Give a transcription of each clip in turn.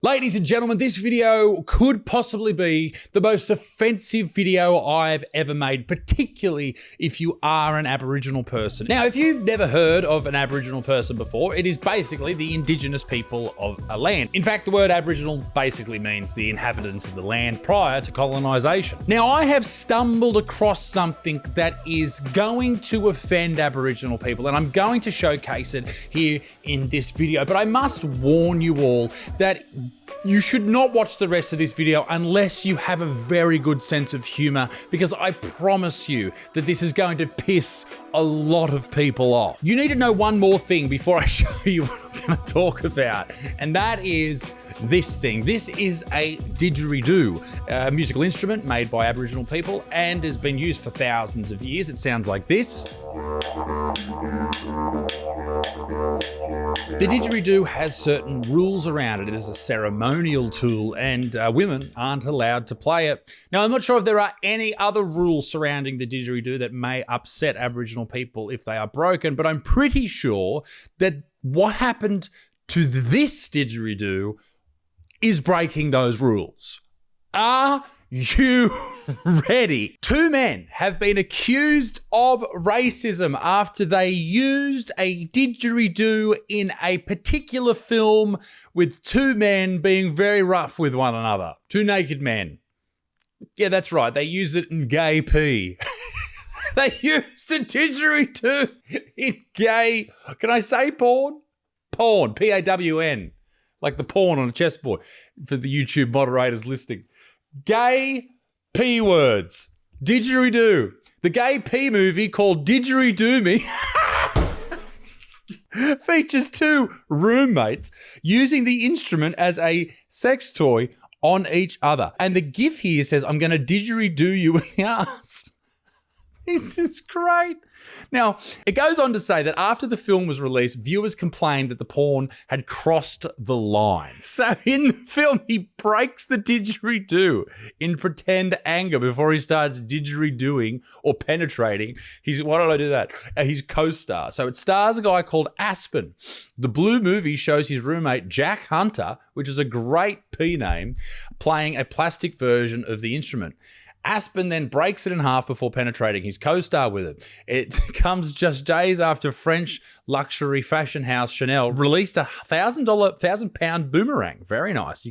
Ladies and gentlemen, this video could possibly be the most offensive video I've ever made, particularly if you are an Aboriginal person. Now, if you've never heard of an Aboriginal person before, it is basically the indigenous people of a land. In fact, the word Aboriginal basically means the inhabitants of the land prior to colonisation. Now, I have stumbled across something that is going to offend Aboriginal people, and I'm going to showcase it here in this video, but I must warn you all that you should not watch the rest of this video unless you have a very good sense of humour, because I promise you that this is going to piss a lot of people off. You need to know one more thing before I show you what I'm going to talk about, and that is this thing. This is a Digy Do, a musical instrument made by Aboriginal people and has been used for thousands of years. It sounds like this. The Digy Do has certain rules around it. It is a ceremonial tool and women aren't allowed to play it. Now, I'm not sure if there are any other rules surrounding the Digy Do that may upset Aboriginal people if they are broken, but I'm pretty sure that what happened to this Digy Do is breaking those rules. Are you ready? Two men have been accused of racism after they used a Digy Do in a particular film with two men being very rough with one another. Two naked men. Yeah, that's right. They used it in gay pee. They used a Digy Do in gay, can I say porn? Porn, P-A-W-N. Like the pawn on a chessboard for the YouTube moderators listening. Gay P words. Digy Do. The gay P movie called Digy Do Me features two roommates using the instrument as a sex toy on each other. And the gif here says, I'm going to Digy Do you in the ass. This is great. Now, it goes on to say that after the film was released, viewers complained that the porn had crossed the line. So in the film, he breaks the Digy Do in pretend anger before he starts Digy Doing or penetrating. Why did I do that? His co-star. So it stars a guy called Aspen. The Blue movie shows his roommate Jack Hunter, which is a great P name, playing a plastic version of the instrument. Aspen then breaks it in half before penetrating his co-star with it. It comes just days after French luxury fashion house Chanel released a £1,000 boomerang. Very nice.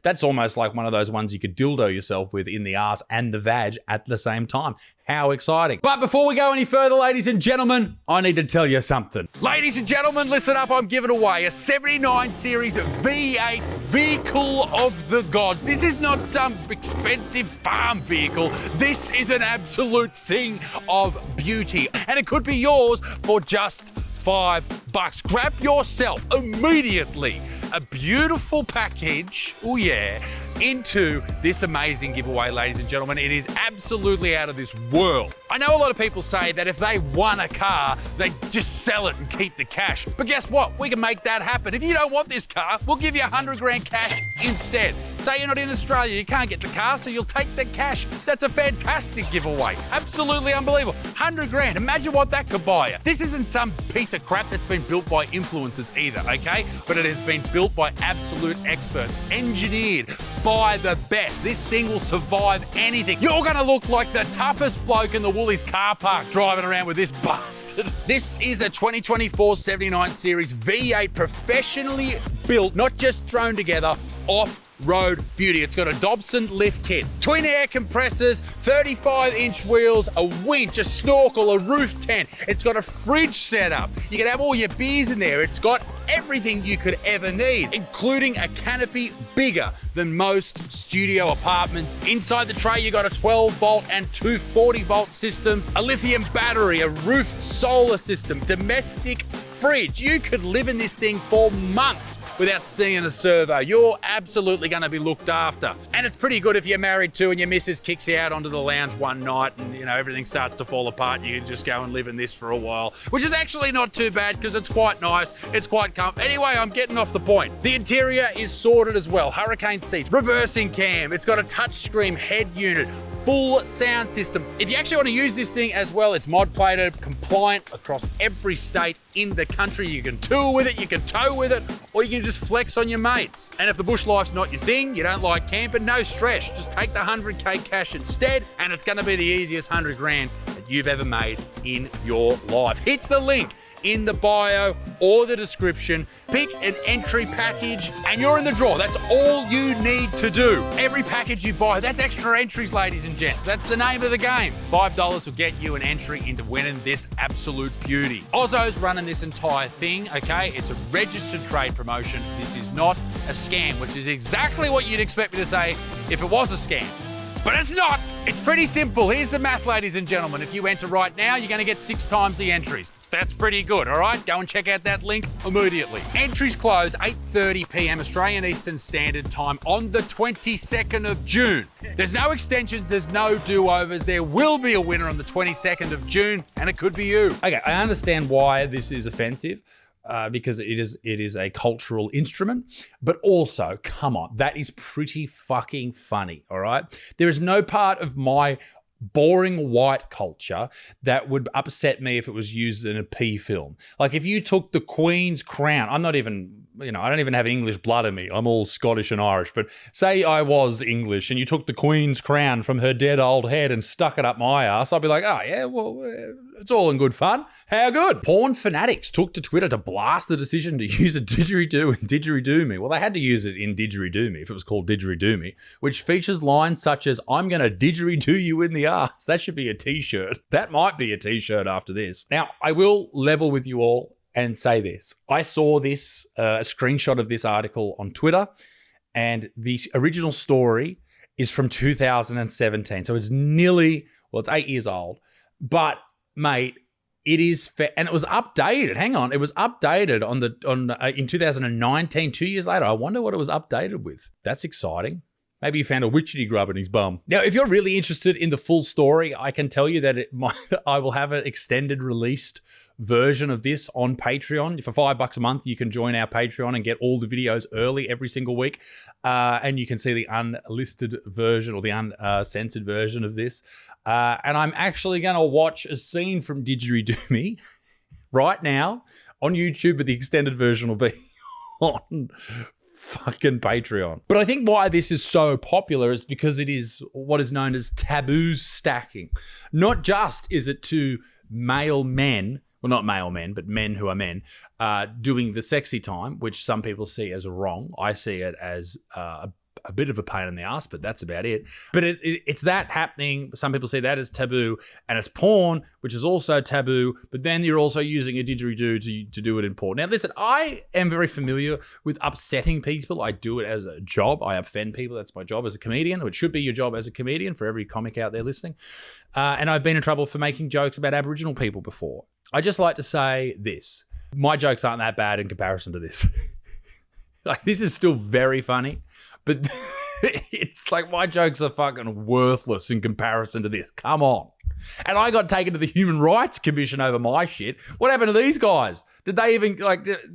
That's almost like one of those ones you could dildo yourself with in the ass and the vag at the same time. How exciting. But before we go any further, ladies and gentlemen, I need to tell you something. Ladies and gentlemen, listen up. I'm giving away a 79 series V8 vehicle of the gods. This is not some expensive farm vehicle. This is an absolute thing of beauty, and it could be yours for just $5. Grab yourself immediately a beautiful package, oh yeah, into this amazing giveaway, ladies and gentlemen. It is absolutely out of this world. I know a lot of people say that if they won a car, they just sell it and keep the cash. But guess what? We can make that happen. If you don't want this car, we'll give you 100 grand cash instead. Say you're not in Australia, you can't get the car, so you'll take the cash. That's a fantastic giveaway. Absolutely unbelievable. 100 grand, imagine what that could buy you. This isn't some piece of crap that's been built by influencers either, okay? But it has been built by absolute experts, engineered by the best. This thing will survive anything. You're gonna look like the toughest bloke in the Woolies car park driving around with this bastard. This is a 2024 79 series V8 professionally built, not just thrown together, off-road beauty. It's got a Dobson lift kit, twin air compressors, 35-inch wheels, a winch, a snorkel, a roof tent. It's got a fridge setup. You can have all your beers in there. It's got everything you could ever need, including a canopy bigger than most studio apartments. Inside the tray, you got a 12-volt and two 40-volt systems, a lithium battery, a roof solar system, domestic fridge. You could live in this thing for months without seeing a servo. You're absolutely going to be looked after. And it's pretty good if you're married too and your missus kicks you out onto the lounge one night and, everything starts to fall apart. You can just go and live in this for a while, which is actually not too bad because it's quite nice. It's quite comfortable. Anyway, I'm getting off the point. The interior is sorted as well. Hurricane seats, reversing cam. It's got a touchscreen head unit, full sound system. If you actually want to use this thing as well, it's mod plated, compliant across every state in the country. You can tour with it, you can tow with it, or you can just flex on your mates. And if the bush life's not your thing, you don't like camping, no stress. Just take the 100K cash instead, and it's going to be the easiest 100 grand that you've ever made in your life. Hit the link in the bio or the description, pick an entry package, and you're in the draw. That's all you need to do. Every package you buy, that's extra entries, ladies and gents. That's the name of the game. $5 will get you an entry into winning this absolute beauty. Ozzo's running this entire thing, okay? It's a registered trade promotion. This is not a scam, which is exactly what you'd expect me to say if it was a scam. But it's not. It's pretty simple. Here's the math, ladies and gentlemen. If you enter right now, you're going to get 6 times the entries. That's pretty good, all right? Go and check out that link immediately. Entries close 8:30 p.m. Australian Eastern Standard Time on the 22nd of June. There's no extensions, there's no do-overs. There will be a winner on the 22nd of June, and it could be you. Okay, I understand why this is offensive. Because it is a cultural instrument, but also, come on, that is pretty fucking funny, all right? There is no part of my boring white culture that would upset me if it was used in a P film. Like if you took the Queen's crown, I'm not even, I don't even have English blood in me. I'm all Scottish and Irish, but say I was English and you took the Queen's crown from her dead old head and stuck it up my ass, I'd be like, oh yeah, well, it's all in good fun. How good? Porn fanatics took to Twitter to blast the decision to use a didgeridoo in Didgeridoo Me. Well, they had to use it in Didgeridoo Me if it was called Didgeridoo Me, which features lines such as, I'm going to didgeridoo you in the ass. That should be a t-shirt. That might be a t-shirt after this. Now, I will level with you all and say this. I saw this, a screenshot of this article on Twitter, and the original story is from 2017. So it's it's 8 years old. But, mate, it is and it was updated. Hang on, it was updated in 2019, 2 years later. I wonder what it was updated with. That's exciting. Maybe he found a witchetty grub in his bum. Now, if you're really interested in the full story, I can tell you that I will have an extended released version of this on Patreon. For $5 a month, you can join our Patreon and get all the videos early every single week. And you can see the unlisted version or the uncensored version of this. And I'm actually going to watch a scene from Didgeridoo Me right now on YouTube, but the extended version will be on fucking Patreon. But I think why this is so popular is because it is what is known as taboo stacking. Not just is it to male men, well, not male men, but men who are men, doing the sexy time, which some people see as wrong. I see it as a bit of a pain in the ass, but that's about it. But it's that happening. Some people see that as taboo, and it's porn, which is also taboo, but then you're also using a didgeridoo to do it in porn. Now, listen, I am very familiar with upsetting people. I do it as a job. I offend people. That's my job as a comedian, which should be your job as a comedian for every comic out there listening. And I've been in trouble for making jokes about Aboriginal people before. I just like to say this. My jokes aren't that bad in comparison to this. Like, this is still very funny. But it's like my jokes are fucking worthless in comparison to this. Come on. And I got taken to the Human Rights Commission over my shit. What happened to these guys? Did they even,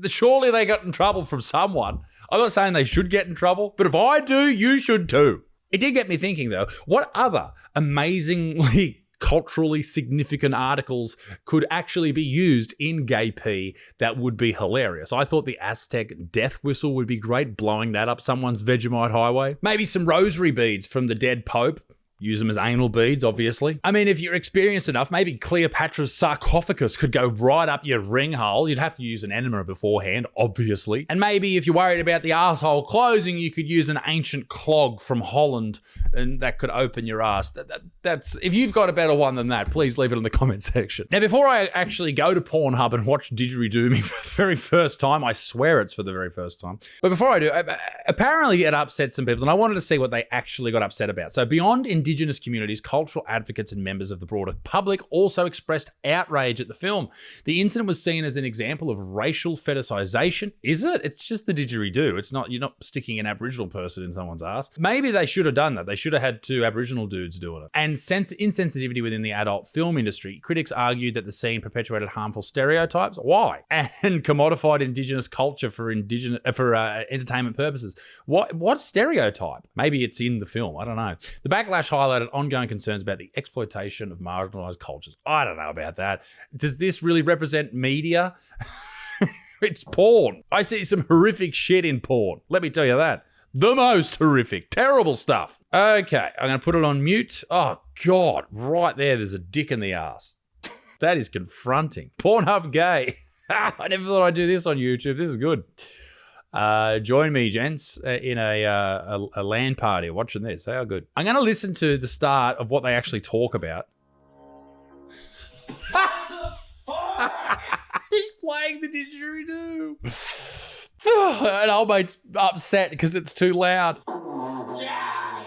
surely they got in trouble from someone. I'm not saying they should get in trouble, but if I do, you should too. It did get me thinking, though, what other amazingly culturally significant articles could actually be used in gay pee that would be hilarious? I thought the Aztec death whistle would be great, blowing that up someone's Vegemite highway. Maybe some rosary beads from the dead Pope. Use them as anal beads, obviously. I mean, if you're experienced enough, maybe Cleopatra's sarcophagus could go right up your ring hole. You'd have to use an enema beforehand, obviously. And maybe if you're worried about the asshole closing, you could use an ancient clog from Holland, and that could open your ass. That's if you've got a better one than that, please leave it in the comment section. Now, before I actually go to Pornhub and watch Didgeridoo Me for the very first time, I swear it's for the very first time. But before I do, apparently it upset some people, and I wanted to see what they actually got upset about. So beyond Indigenous communities, cultural advocates and members of the broader public also expressed outrage at the film. The incident was seen as an example of racial fetishization. Is it? It's just the didgeridoo. It's not, you're not sticking an Aboriginal person in someone's ass. Maybe they should have done that. They should have had 2 Aboriginal dudes doing it. And insensitivity within the adult film industry. Critics argued that the scene perpetuated harmful stereotypes. Why? And commodified Indigenous culture for entertainment purposes. What stereotype? Maybe it's in the film. I don't know. The backlash highlighted ongoing concerns about the exploitation of marginalised cultures. I don't know about that. Does this really represent media? It's porn. I see some horrific shit in porn. Let me tell you that. The most horrific, terrible stuff. Okay, I'm going to put it on mute. Oh, God, right there's a dick in the ass. That is confronting. Pornhub gay. I never thought I'd do this on YouTube. This is good. Join me, gents, in a LAN party watching this. How good. I'm going to listen to the start of what they actually talk about. He's playing the didgeridoo. And old mate's upset because it's too loud. Jack!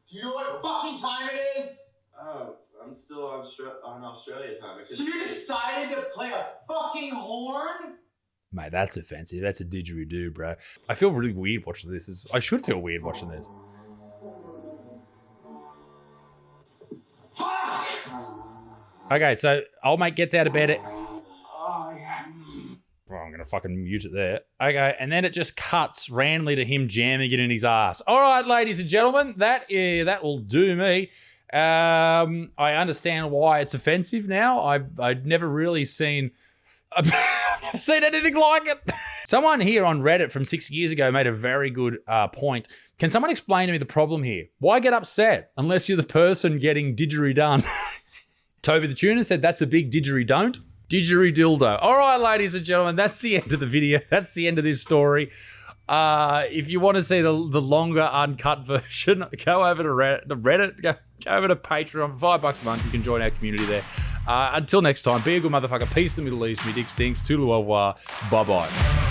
Do you know what fucking time it is? Oh, I'm still on Australia time. So you decided to play a fucking horn? Mate, that's offensive. That's a didgeridoo, bro. I feel really weird watching this. I should feel weird watching this. Fuck! Okay, so old mate gets out of bed. Oh, yeah. Oh, I'm going to fucking mute it there. Okay, and then it just cuts randomly to him jamming it in his ass. All right, ladies and gentlemen, that will do me. I understand why it's offensive now. I've never really seen... I've never seen anything like it. Someone here on Reddit from 6 years ago made a very good point. Can someone explain to me the problem here? Why get upset unless you're the person getting didgeridoo? Toby the Tuner said that's a big didgeridoo. Didgeridildo. All right, ladies and gentlemen, that's the end of the video. That's the end of this story. If you want to see the longer uncut version, go over to Reddit. Go over to Patreon. For $5 a month, you can join our community there. Until next time, be a good motherfucker. Peace in the Middle East. Me dick stinks. Toodaloo. Bye-bye.